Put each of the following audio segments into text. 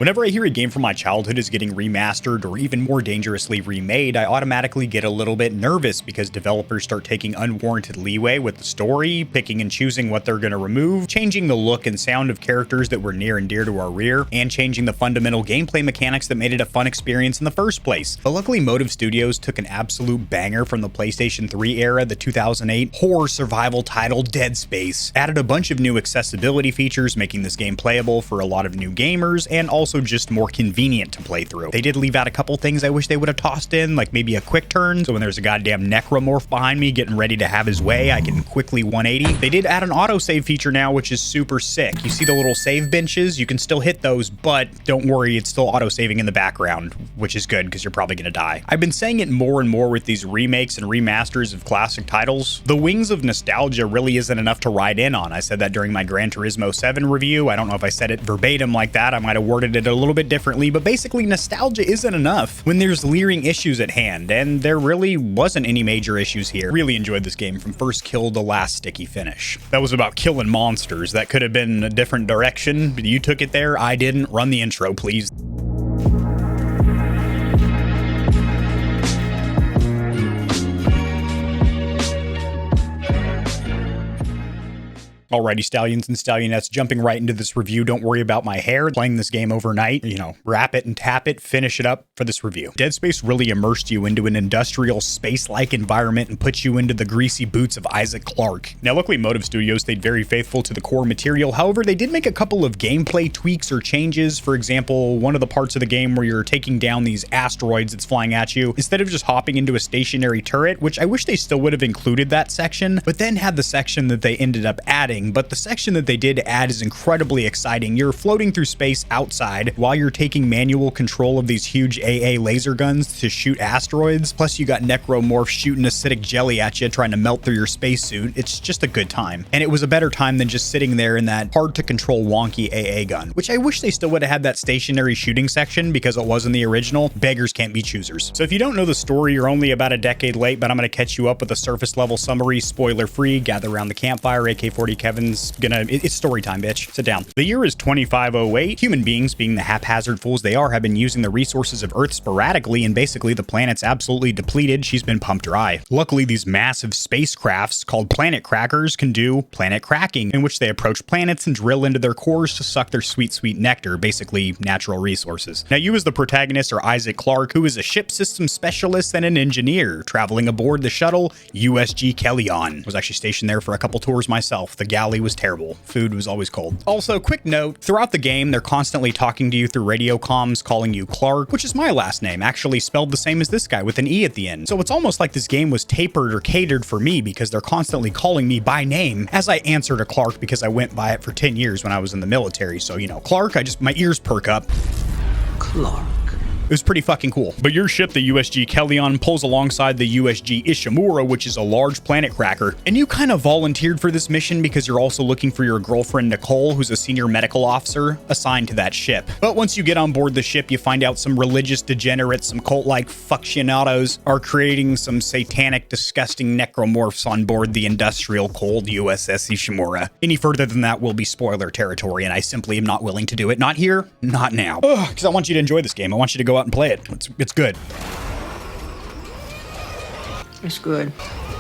Whenever I hear a game from my childhood is getting remastered or even more dangerously remade, I automatically get a little bit nervous because developers start taking unwarranted leeway with the story, picking and choosing what they're going to remove, changing the look and sound of characters that were near and dear to our rear, and changing the fundamental gameplay mechanics that made it a fun experience in the first place. But luckily, Motive Studios took an absolute banger from the PlayStation 3 era, the 2008 horror survival title Dead Space, added a bunch of new accessibility features, making this game playable for a lot of new gamers, and also just more convenient to play through. They did leave out a couple things I wish they would have tossed in, like maybe a quick turn, so when there's a goddamn necromorph behind me getting ready to have his way, I can quickly 180. They did add an autosave feature now, which is super sick. You see the little save benches? You can still hit those, but don't worry, it's still autosaving in the background, which is good because you're probably gonna die. I've been saying it more and more with these remakes and remasters of classic titles. The wings of nostalgia really isn't enough to ride in on. I said that during my Gran Turismo 7 review. I don't know if I said it verbatim like that. I might have worded it a little bit differently, but basically nostalgia isn't enough when there's leering issues at hand, and there really wasn't any major issues here. Really enjoyed this game from first kill to last sticky finish. That was about killing monsters. That could have been a different direction, but you took it there. I didn't. Run the intro, please. Alrighty, Stallions and Stallionettes, jumping right into this review. Don't worry about my hair. Playing this game overnight, wrap it and tap it, finish it up for this review. Dead Space really immersed you into an industrial space-like environment and put you into the greasy boots of Isaac Clarke. Now, luckily, Motive Studios stayed very faithful to the core material. However, they did make a couple of gameplay tweaks or changes. For example, one of the parts of the game where you're taking down these asteroids that's flying at you, instead of just hopping into a stationary turret, which I wish they still would have included that section, but then had the section that they ended up adding. But the section that they did add is incredibly exciting. You're floating through space outside while you're taking manual control of these huge AA laser guns to shoot asteroids. Plus you got necromorphs shooting acidic jelly at you trying to melt through your spacesuit. It's just a good time. And it was a better time than just sitting there in that hard to control wonky AA gun, which I wish they still would have had that stationary shooting section because it was in the original. Beggars can't be choosers. So if you don't know the story, you're only about a decade late, but I'm going to catch you up with a surface level summary, spoiler free. Gather around the campfire. AK-40 Kevin's it's story time, bitch. Sit down. The year is 2508. Human beings, being the haphazard fools they are, have been using the resources of Earth sporadically, and basically the planet's absolutely depleted. She's been pumped dry. Luckily, these massive spacecrafts called planet crackers can do planet cracking, in which they approach planets and drill into their cores to suck their sweet, sweet nectar, basically natural resources. Now, you as the protagonist are Isaac Clarke, who is a ship system specialist and an engineer, traveling aboard the shuttle USG Kellyon. I was actually stationed there for a couple tours myself. The galley was terrible. Food was always cold. Also, quick note, throughout the game, they're constantly talking to you through radio comms, calling you Clarke, which is my last name, actually spelled the same as this guy with an E at the end. So it's almost like this game was tapered or catered for me because they're constantly calling me by name as I answer to Clarke because I went by it for 10 years when I was in the military. So, Clarke, my ears perk up. Clarke. It was pretty fucking cool. But your ship, the USG Kellyon, pulls alongside the USG Ishimura, which is a large planet cracker. And you kind of volunteered for this mission because you're also looking for your girlfriend, Nicole, who's a senior medical officer assigned to that ship. But once you get on board the ship, you find out some religious degenerates, some cult-like fuctionados are creating some satanic, disgusting necromorphs on board the industrial cold USS Ishimura. Any further than that will be spoiler territory, and I simply am not willing to do it. Not here, not now. Because I want you to enjoy this game. I want you to go out and play it. It's good. It's good.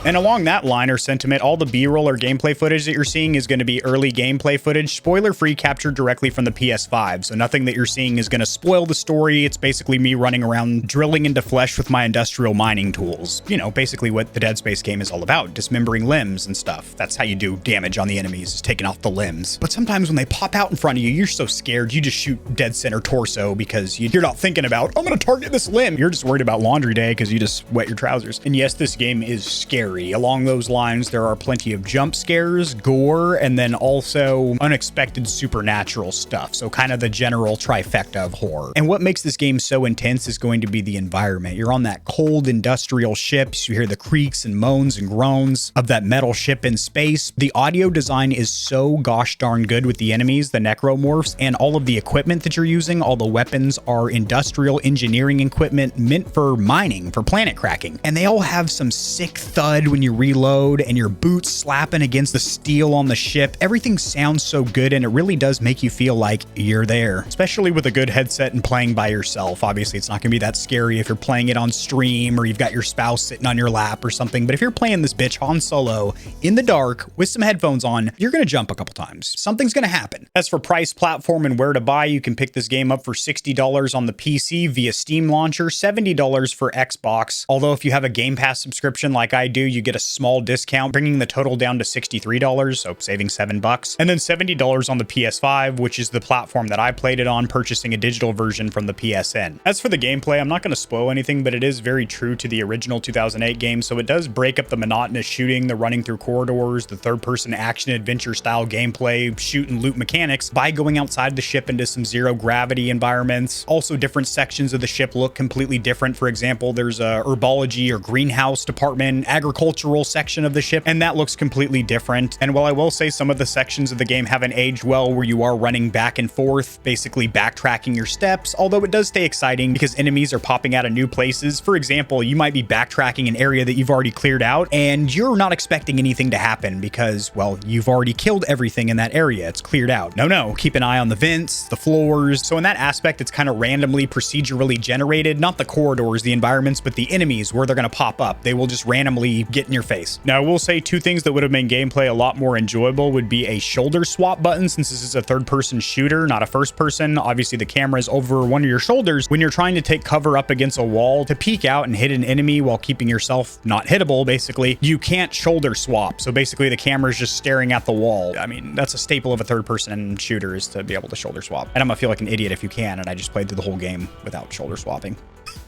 And along that line or sentiment, all the B-roll or gameplay footage that you're seeing is going to be early gameplay footage, spoiler-free, captured directly from the PS5. So nothing that you're seeing is going to spoil the story. It's basically me running around drilling into flesh with my industrial mining tools. Basically what the Dead Space game is all about, dismembering limbs and stuff. That's how you do damage on the enemies, is taking off the limbs. But sometimes when they pop out in front of you, you're so scared, you just shoot dead center torso because you're not thinking about, I'm going to target this limb. You're just worried about laundry day because you just wet your trousers. And yes, this game is scary. Along those lines, there are plenty of jump scares, gore, and then also unexpected supernatural stuff. So kind of the general trifecta of horror. And what makes this game so intense is going to be the environment. You're on that cold industrial ship. So you hear the creaks and moans and groans of that metal ship in space. The audio design is so gosh darn good with the enemies, the necromorphs, and all of the equipment that you're using. All the weapons are industrial engineering equipment meant for mining, for planet cracking. And they all have some sick thud thud when you reload and your boots slapping against the steel on the ship. Everything sounds so good, and it really does make you feel like you're there, especially with a good headset and playing by yourself. Obviously, it's not going to be that scary if you're playing it on stream or you've got your spouse sitting on your lap or something. But if you're playing this bitch Han Solo in the dark with some headphones on, you're going to jump a couple times. Something's going to happen. As for price, platform, and where to buy, you can pick this game up for $60 on the PC via Steam launcher, $70 for Xbox. Although if you have a Game Pass subscription like I do, you get a small discount, bringing the total down to $63, so saving $7. And then $70 on the PS5, which is the platform that I played it on, purchasing a digital version from the PSN. As for the gameplay, I'm not going to spoil anything, but it is very true to the original 2008 game, so it does break up the monotonous shooting, the running through corridors, the third-person action-adventure style gameplay, shoot and loot mechanics by going outside the ship into some zero-gravity environments. Also, different sections of the ship look completely different. For example, there's a herbology or greenhouse department, agricultural section of the ship, and that looks completely different. And while I will say some of the sections of the game haven't aged well, where you are running back and forth, basically backtracking your steps, although it does stay exciting because enemies are popping out of new places. For example, you might be backtracking an area that you've already cleared out, and you're not expecting anything to happen because, well, you've already killed everything in that area. It's cleared out. No, keep an eye on the vents, the floors. So in that aspect, it's kind of randomly procedurally generated, not the corridors, the environments, but the enemies where they're going to pop up. They will just randomly get in your face. Now, I will say two things that would have made gameplay a lot more enjoyable would be a shoulder swap button, since this is a third-person shooter, not a first-person. Obviously, the camera is over one of your shoulders when you're trying to take cover up against a wall to peek out and hit an enemy while keeping yourself not hittable. Basically, you can't shoulder swap. So basically, the camera is just staring at the wall. I mean, that's a staple of a third-person shooter, is to be able to shoulder swap. And I'm gonna feel like an idiot if you can, and I just played through the whole game without shoulder swapping.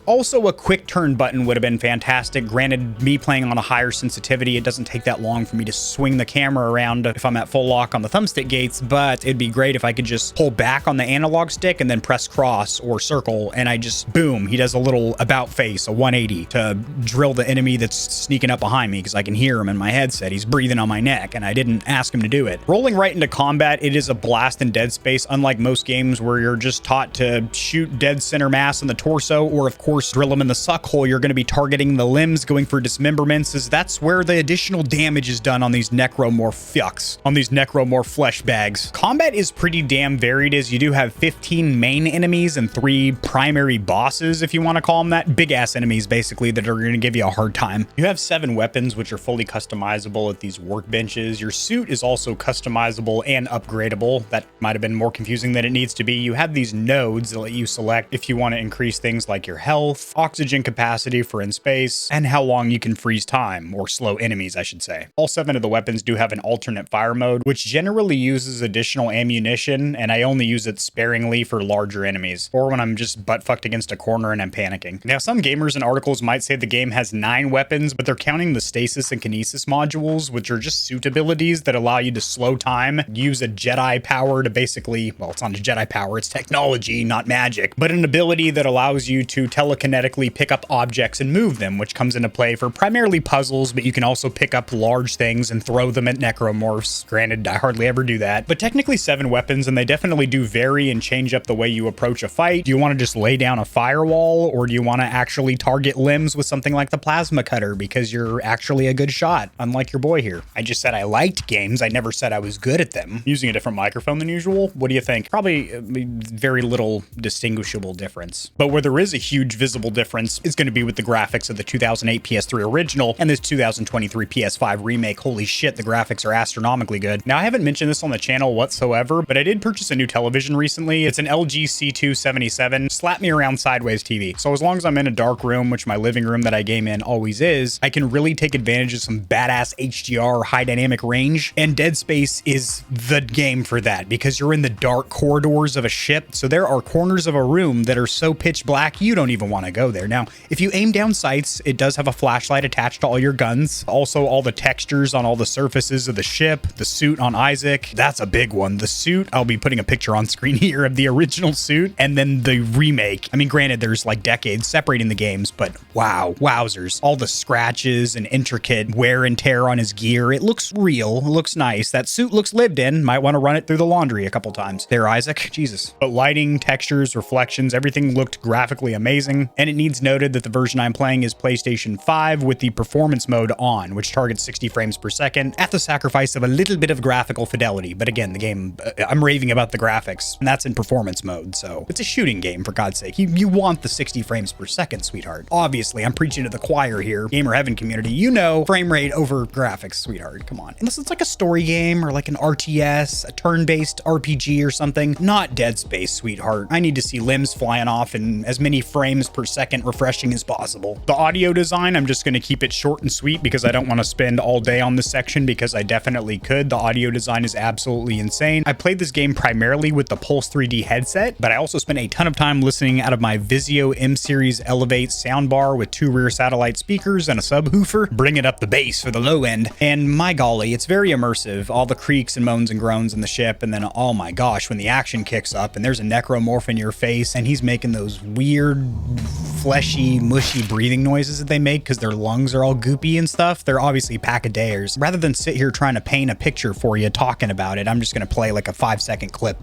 Also, a quick turn button would have been fantastic. Granted, me playing on a higher sensitivity, it doesn't take that long for me to swing the camera around if I'm at full lock on the thumbstick gates, but it'd be great if I could just pull back on the analog stick and then press cross or circle, and I just, boom, he does a little about face, a 180, to drill the enemy that's sneaking up behind me, because I can hear him in my headset. He's breathing on my neck, and I didn't ask him to do it. Rolling right into combat, it is a blast in Dead Space, unlike most games where you're just taught to shoot dead center mass in the torso, or of course, drill them in the suck hole. You're going to be targeting the limbs, going for dismemberments, as that's where the additional damage is done on these necromorph fucks, on these necromorph flesh bags. Combat is pretty damn varied, as you do have 15 main enemies and 3 primary bosses, if you want to call them that. Big ass enemies, basically, that are going to give you a hard time. You have 7 weapons, which are fully customizable at these workbenches. Your suit is also customizable and upgradable. That might have been more confusing than it needs to be. You have these nodes that let you select if you want to increase things like your health, oxygen capacity for in space, and how long you can freeze time, or slow enemies, I should say. All 7 of the weapons do have an alternate fire mode, which generally uses additional ammunition, and I only use it sparingly for larger enemies, or when I'm just butt-fucked against a corner and I'm panicking. Now, some gamers and articles might say the game has 9 weapons, but they're counting the stasis and kinesis modules, which are just suit abilities that allow you to slow time, use a Jedi power to basically, well, it's not a Jedi power, it's technology, not magic, but an ability that allows you to telekinetically pick up objects and move them, which comes into play for primarily puzzles, but you can also pick up large things and throw them at necromorphs. Granted, I hardly ever do that, but technically 7 weapons, and they definitely do vary and change up the way you approach a fight. Do you want to just lay down a firewall, or do you want to actually target limbs with something like the plasma cutter because you're actually a good shot, unlike your boy here? I just said I liked games, I never said I was good at them. Using a different microphone than usual? What do you think? Probably very little distinguishable difference. But where there is a huge visible difference is going to be with the graphics of the 2008 PS3 original and this 2023 PS5 remake. Holy shit, the graphics are astronomically good. Now, I haven't mentioned this on the channel whatsoever, but I did purchase a new television recently. It's an LG C277 slap me around sideways TV. So as long as I'm in a dark room, which my living room that I game in always is, I can really take advantage of some badass HDR high dynamic range, and Dead Space is the game for that, because you're in the dark corridors of a ship. So there are corners of a room that are so pitch black you don't even want to go there. Now, if you aim down sights, it does have a flashlight attached to all your guns. Also, all the textures on all the surfaces of the ship, the suit on Isaac, that's a big one. The suit, I'll be putting a picture on screen here of the original suit, and then the remake. I mean, granted, there's like decades separating the games, but wow, wowzers. All the scratches and intricate wear and tear on his gear. It looks real. It looks nice. That suit looks lived in. Might want to run it through the laundry a couple times. There, Isaac. Jesus. But lighting, textures, reflections, everything looked graphically amazing. amazing. And it needs noted that the version I'm playing is PlayStation 5 with the performance mode on, which targets 60 frames per second at the sacrifice of a little bit of graphical fidelity. But again, the game, I'm raving about the graphics, and that's in performance mode, so it's a shooting game, for God's sake. You want the 60 frames per second, sweetheart. Obviously, I'm preaching to the choir here. Gamer Heaven community, you know frame rate over graphics, sweetheart. Come on. Unless it's like a story game or like an RTS, a turn-based RPG or something. Not Dead Space, sweetheart. I need to see limbs flying off in as many frames per second refreshing as possible. The audio design, I'm just going to keep it short and sweet because I don't want to spend all day on this section because I definitely could. The audio design is absolutely insane. I played this game primarily with the Pulse 3D headset, but I also spent a ton of time listening out of my Vizio M-Series Elevate soundbar with 2 rear satellite speakers and a subwoofer, bringing up the bass for the low end. And my golly, it's very immersive. All the creaks and moans and groans in the ship, and then oh my gosh, when the action kicks up and there's a necromorph in your face and he's making those weird, fleshy, mushy breathing noises that they make because their lungs are all goopy and stuff. They're obviously pachydeers. Rather than sit here trying to paint a picture for you talking about it, I'm just going to play like a 5-second clip.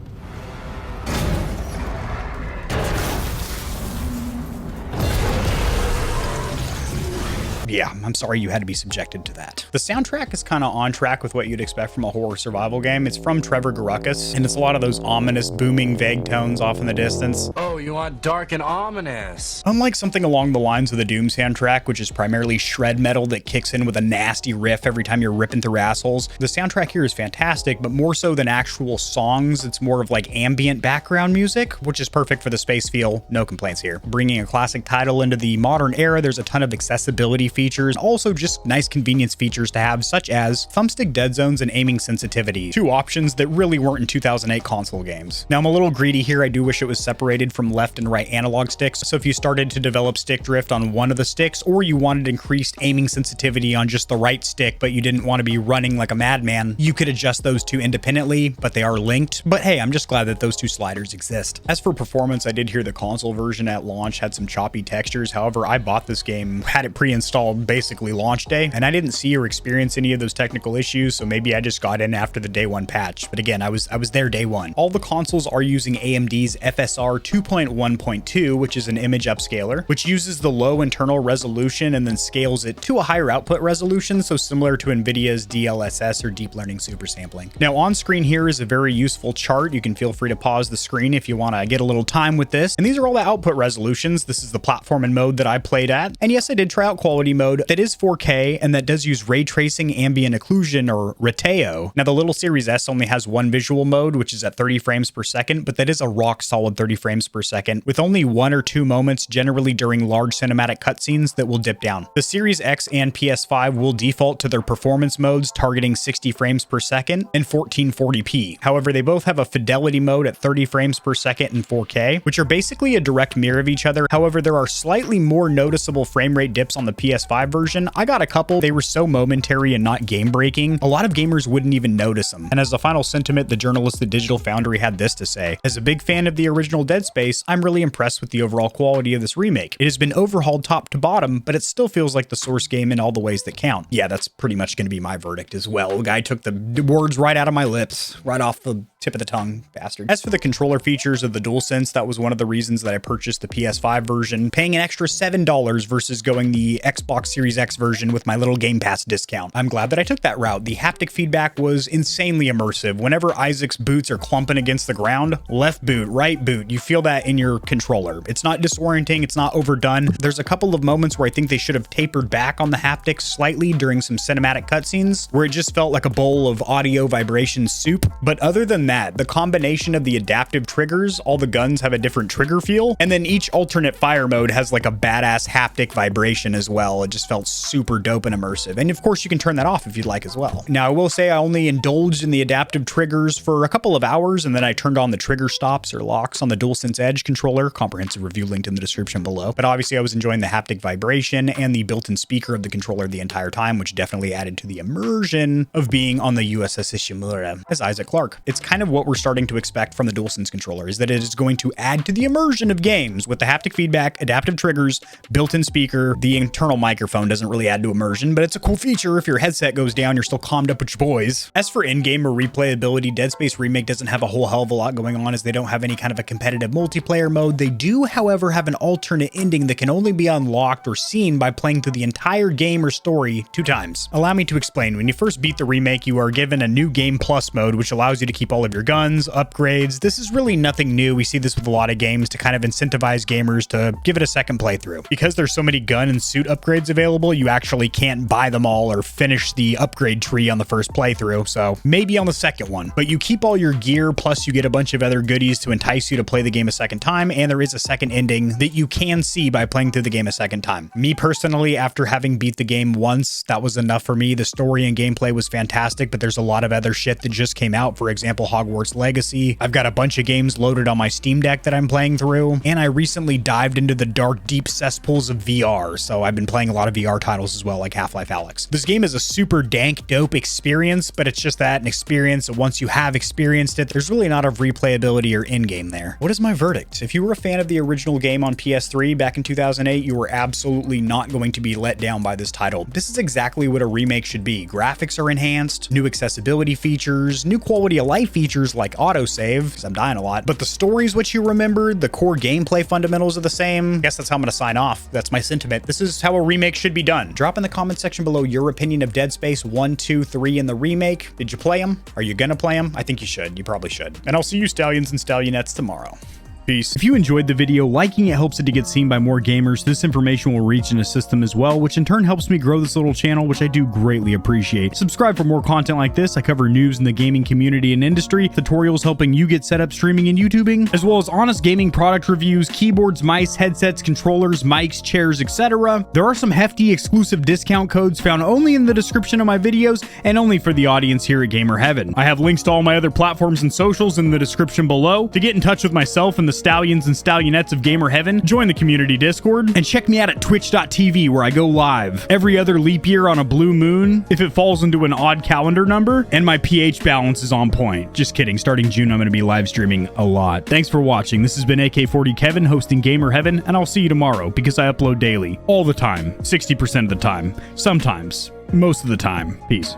Yeah, I'm sorry you had to be subjected to that. The soundtrack is kind of on track with what you'd expect from a horror survival game. It's from Trevor Garukas, and it's a lot of those ominous, booming, vague tones off in the distance. Oh, you want dark and ominous. Unlike something along the lines of the Doom soundtrack, which is primarily shred metal that kicks in with a nasty riff every time you're ripping through assholes, the soundtrack here is fantastic, but more so than actual songs, it's more of like ambient background music, which is perfect for the space feel. No complaints here. Bringing a classic title into the modern era, there's a ton of accessibility features, also just nice convenience features to have, such as thumbstick dead zones and aiming sensitivity, 2 options that really weren't in 2008 console games. Now I'm a little greedy here. I do wish it was separated from left and right analog sticks, so if you started to develop stick drift on one of the sticks, or you wanted increased aiming sensitivity on just the right stick but you didn't want to be running like a madman, you could adjust those 2 independently, but they are linked. But hey, I'm just glad that those 2 sliders exist. As for performance, I did hear the console version at launch had some choppy textures. However, I bought this game, had it pre-installed basically launch day, and I didn't see or experience any of those technical issues, so maybe I just got in after the day 1 patch. But again, I was there day 1. All the consoles are using AMD's FSR 2.1.2, which is an image upscaler, which uses the low internal resolution and then scales it to a higher output resolution, so similar to NVIDIA's DLSS or deep learning super sampling. Now on screen here is a very useful chart. You can feel free to pause the screen if you want to get a little time with this. And these are all the output resolutions. This is the platforming mode that I played at. And yes, I did try out quality mode that is 4K and that does use ray tracing ambient occlusion, or RTAO. Now the little Series S only has 1 visual mode, which is at 30 frames per second, but that is a rock solid 30 frames per second with only 1 or 2 moments generally during large cinematic cutscenes that will dip down. The Series X and PS5 will default to their performance modes targeting 60 frames per second and 1440p. However, they both have a fidelity mode at 30 frames per second and 4K, which are basically a direct mirror of each other. However, there are slightly more noticeable frame rate dips on the PS5 version. I got a couple. They were so momentary and not game breaking, a lot of gamers wouldn't even notice them. And as a final sentiment, the journalist at Digital Foundry had this to say: as a big fan of the original Dead Space, I'm really impressed with the overall quality of this remake. It has been overhauled top to bottom, but it still feels like the source game in all the ways that count. Yeah, that's pretty much going to be my verdict as well. The guy took the words right out of my lips, right off the tip of the tongue, bastard. As for the controller features of the DualSense, that was one of the reasons that I purchased the PS5 version, paying an extra $7 versus going the Xbox Series X version with my little Game Pass discount. I'm glad that I took that route. The haptic feedback was insanely immersive. Whenever Isaac's boots are clumping against the ground, left boot, right boot, you feel that in your controller. It's not disorienting, it's not overdone. There's a couple of moments where I think they should have tapered back on the haptics slightly during some cinematic cutscenes, where it just felt like a bowl of audio vibration soup. But other than that, the combination of the adaptive triggers, all the guns have a different trigger feel, and then each alternate fire mode has like a badass haptic vibration as well. It just felt super dope and immersive. And of course you can turn that off if you'd like as well. Now I will say I only indulged in the adaptive triggers for a couple of hours, and then I turned on the trigger stops or locks on the DualSense Edge controller. Comprehensive review linked in the description below. But obviously I was enjoying the haptic vibration and the built-in speaker of the controller the entire time, which definitely added to the immersion of being on the USS Ishimura as Isaac Clarke. It's kind kind of what we're starting to expect from the DualSense controller, is that it is going to add to the immersion of games with the haptic feedback, adaptive triggers, built-in speaker. The internal microphone doesn't really add to immersion, but it's a cool feature. If your headset goes down, you're still calmed up with your boys. As for in-game or replayability, Dead Space Remake doesn't have a whole hell of a lot going on, as they don't have any kind of a competitive multiplayer mode. They do, however, have an alternate ending that can only be unlocked or seen by playing through the entire game or story 2 times. Allow me to explain. When you first beat the remake, you are given a new game plus mode, which allows you to keep all of your guns, upgrades. This is really nothing new. We see this with a lot of games to kind of incentivize gamers to give it a second playthrough. Because there's so many gun and suit upgrades available, you actually can't buy them all or finish the upgrade tree on the first playthrough, so maybe on the second one. But you keep all your gear, plus you get a bunch of other goodies to entice you to play the game a second time, and there is a second ending that you can see by playing through the game a second time. Me personally, after having beat the game once, that was enough for me. The story and gameplay was fantastic, but there's a lot of other shit that just came out. For example, Hogwarts Legacy. I've got a bunch of games loaded on my Steam Deck that I'm playing through, and I recently dived into the dark, deep cesspools of VR, so I've been playing a lot of VR titles as well, like Half-Life Alyx. This game is a super dank, dope experience, but it's just that, an experience. Once you have experienced it, there's really not a replayability or in-game there. What is my verdict? If you were a fan of the original game on PS3 back in 2008, you were absolutely not going to be let down by this title. This is exactly what a remake should be. Graphics are enhanced, new accessibility features, new quality of life features like autosave, because I'm dying a lot, but the story's what you remembered, the core gameplay fundamentals are the same. I guess that's how I'm going to sign off. That's my sentiment. This is how a remake should be done. Drop in the comment section below your opinion of Dead Space 1, 2, 3 in the remake. Did you play them? Are you going to play them? I think you should. You probably should. And I'll see you Stallions and Stallionettes tomorrow. Peace. If you enjoyed the video, liking it helps it to get seen by more gamers. This information will reach and assist them as well, which in turn helps me grow this little channel, which I do greatly appreciate. Subscribe for more content like this. I cover news in the gaming community and industry, tutorials helping you get set up streaming and YouTubing, as well as honest gaming product reviews, keyboards, mice, headsets, controllers, mics, chairs, etc. There are some hefty exclusive discount codes found only in the description of my videos and only for the audience here at Gamer Heaven. I have links to all my other platforms and socials in the description below. To get in touch with myself and the Stallions and Stallionettes of Gamer Heaven, join the community Discord, and check me out at twitch.tv where I go live every other leap year on a blue moon if it falls into an odd calendar number, and my pH balance is on point. Just kidding. Starting June, I'm going to be live streaming a lot. Thanks for watching. This has been AK40 Kevin hosting Gamer Heaven, and I'll see you tomorrow because I upload daily. All the time. 60% of the time. Sometimes. Most of the time. Peace.